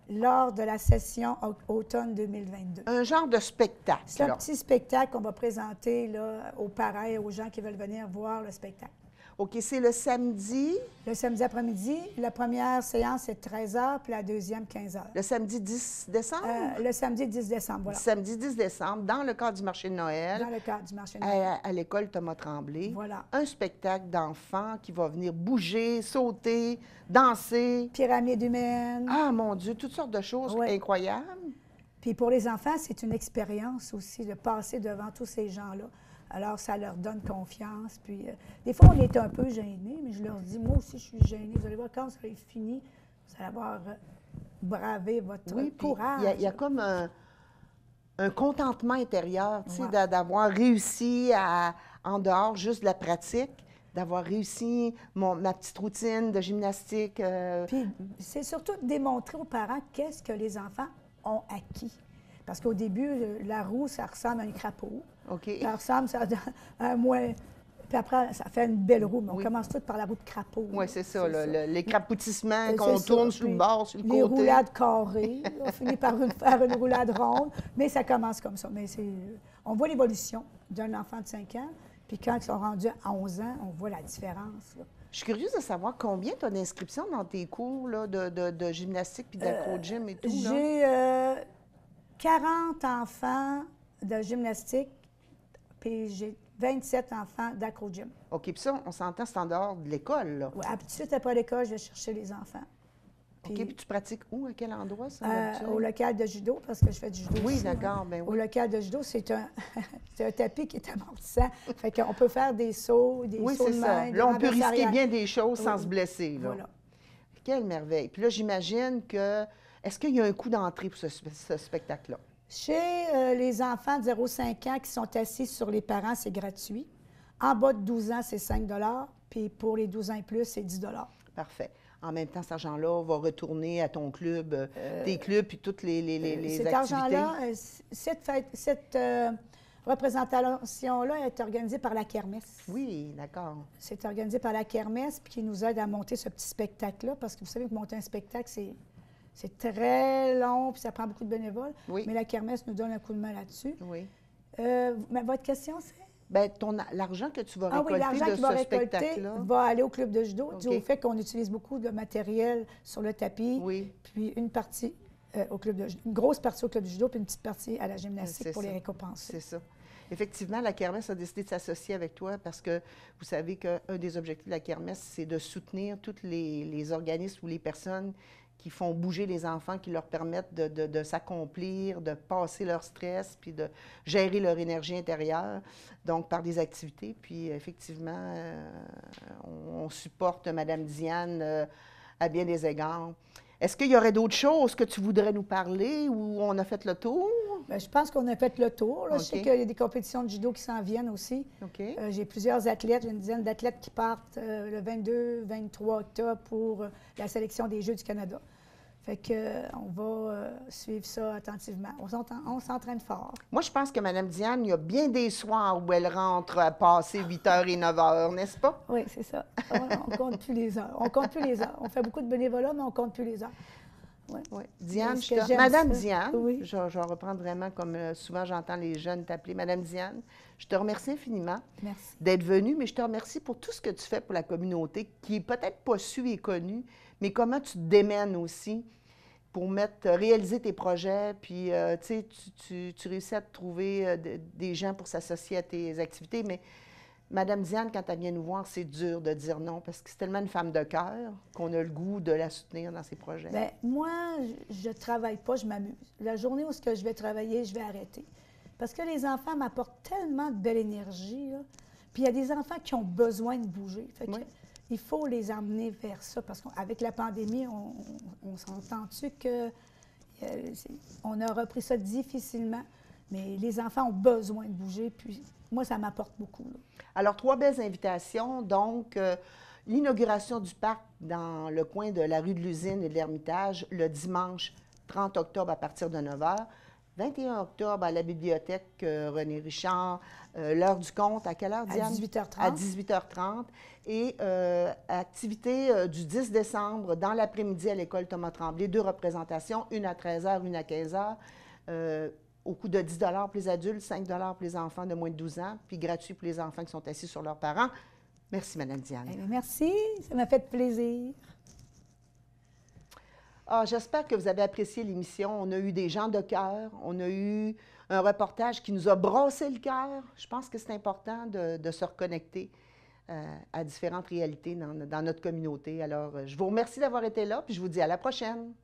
lors de la session automne 2022. Un genre de spectacle. C'est un petit spectacle qu'on va présenter là, aux parents et aux gens qui veulent venir voir le spectacle. OK, c'est le samedi? Le samedi après-midi. La première séance est 13h, puis la deuxième, 15h. Le samedi 10 décembre? Le samedi 10 décembre, voilà. Le samedi 10 décembre, dans le cadre du marché de Noël. Dans le cadre du marché de Noël. À l'école Thomas Tremblay. Voilà. Un spectacle d'enfants qui va venir bouger, sauter, danser. Pyramide humaine. Ah, mon Dieu, toutes sortes de choses incroyables. Puis pour les enfants, c'est une expérience aussi de passer devant tous ces gens-là. Alors, ça leur donne confiance. Puis, des fois, on est un peu gênés, mais je leur dis, moi aussi, je suis gênée. Vous allez voir, quand ça va être fini, vous allez avoir bravé votre courage. Il y a comme un contentement intérieur, tu sais, d'avoir réussi en dehors juste de la pratique, d'avoir réussi ma petite routine de gymnastique. Puis, c'est surtout de démontrer aux parents qu'est-ce que les enfants ont acquis. Parce qu'au début, la roue, ça ressemble à un crapaud. OK. Ça ressemble à un moins... Puis après, ça fait une belle roue, mais on commence tout par la roue de crapaud. Oui, c'est ça, l'écrapoutissement qu'on tourne sur le bord, sur le côté. Les roulades carrées, on finit par faire une roulade ronde, mais ça commence comme ça. Mais on voit l'évolution d'un enfant de 5 ans, puis quand ils sont rendus à 11 ans, on voit la différence. Là. Je suis curieuse de savoir combien tu as d'inscriptions dans tes cours là, de gymnastique puis d'acro-gym et tout. J'ai 40 enfants de gymnastique, puis j'ai 27 enfants d'acro-gym. OK, puis ça, on s'entend, c'est en dehors de l'école, là. Oui, tout de suite après l'école, je vais chercher les enfants. Puis, OK, puis tu pratiques où? À quel endroit, ça? Au local de judo, parce que je fais du judo Oui, aussi, d'accord, bien oui. Au local de judo, c'est un tapis qui est amortissant. Fait qu'on peut faire des sauts, des sauts de main. Là, on peut risquer bien des choses sans se blesser, là. Voilà. Quelle merveille. Puis là, j'imagine que... Est-ce qu'il y a un coût d'entrée pour ce spectacle-là? Chez les enfants de 0,5 ans qui sont assis sur les parents, c'est gratuit. En bas de 12 ans, c'est 5 $. Puis pour les 12 ans et plus, c'est 10 $. Parfait. En même temps, cet argent-là va retourner à ton club, tes clubs, puis toutes les cet activités. Argent-là, cette représentation-là est organisée par la Kermesse. Oui, d'accord. C'est organisé par la Kermesse, puis qui nous aide à monter ce petit spectacle-là, parce que vous savez que monter un spectacle, c'est très long, puis ça prend beaucoup de bénévoles. Oui. Mais la Kermesse nous donne un coup de main là-dessus. Oui. Mais votre question, c'est? Bien, l'argent que tu vas récolter l'argent de qu'il va ce récolter spectacle-là. va aller au club de judo, OK. dû au fait qu'on utilise beaucoup de matériel sur le tapis. Oui. Puis une partie au club de judo, une grosse partie au club de judo, puis une petite partie à la gymnastique C'est pour ça. les récompenser. C'est ça. Effectivement, la Kermesse a décidé de s'associer avec toi parce que vous savez qu'un des objectifs de la Kermesse, c'est de soutenir tous les organismes ou les personnes qui font bouger les enfants, qui leur permettent de s'accomplir, de passer leur stress, puis de gérer leur énergie intérieure, donc par des activités. Puis effectivement, on supporte Mme Diane à bien des égards. Est-ce qu'il y aurait d'autres choses que tu voudrais nous parler ou on a fait le tour? Bien, je pense qu'on a fait le tour. Là. OK. Je sais qu'il y a des compétitions de judo qui s'en viennent aussi. OK. J'ai plusieurs athlètes, j'ai une dizaine d'athlètes qui partent le 22-23 octobre pour la sélection des Jeux du Canada. Fait qu'on va suivre ça attentivement. On s'entraîne fort. Moi, je pense que Mme Diane, il y a bien des soirs où elle rentre à passer 8 h et 9 h, n'est-ce pas? Oui, c'est ça. On compte plus les heures. On compte plus les heures. On fait beaucoup de bénévolat, mais on compte plus les heures. Ouais. Oui. Diane, Madame Diane, oui. je vais reprendre vraiment comme souvent j'entends les jeunes t'appeler, Madame Diane, je te remercie infiniment d'être venue, mais je te remercie pour tout ce que tu fais pour la communauté, qui est peut-être pas su et connue, mais comment tu te démènes aussi pour réaliser tes projets, puis tu réussis à te trouver des gens pour s'associer à tes activités, mais Madame Diane, quand elle vient nous voir, c'est dur de dire non, parce que c'est tellement une femme de cœur qu'on a le goût de la soutenir dans ses projets. Bien, moi, je ne travaille pas, je m'amuse. La journée où je vais travailler, je vais arrêter. Parce que les enfants m'apportent tellement de belle énergie, là. Puis il y a des enfants qui ont besoin de bouger. Fait que il faut les emmener vers ça, parce qu'avec la pandémie, on s'entend-tu que on a repris ça difficilement, mais les enfants ont besoin de bouger, puis moi, ça m'apporte beaucoup, là. Alors, 3 belles invitations. Donc, l'inauguration du parc dans le coin de la rue de l'Usine et de l'Ermitage le dimanche 30 octobre à partir de 9 h. 21 octobre à la bibliothèque René Richard. L'heure du conte, à quelle heure, Diane? À 18h30. À 18h30. Et activité du 10 décembre dans l'après-midi à l'école Thomas Tremblay. 2 représentations, une à 13 h, une à 15 h. Au coût de 10 pour les adultes, 5 pour les enfants de moins de 12 ans, puis gratuit pour les enfants qui sont assis sur leurs parents. Merci, Mme Diane. Eh bien, merci, ça m'a fait plaisir. Ah, j'espère que vous avez apprécié l'émission. On a eu des gens de cœur, on a eu un reportage qui nous a brassé le cœur. Je pense que c'est important de se reconnecter à différentes réalités dans notre communauté. Alors, je vous remercie d'avoir été là, puis je vous dis à la prochaine.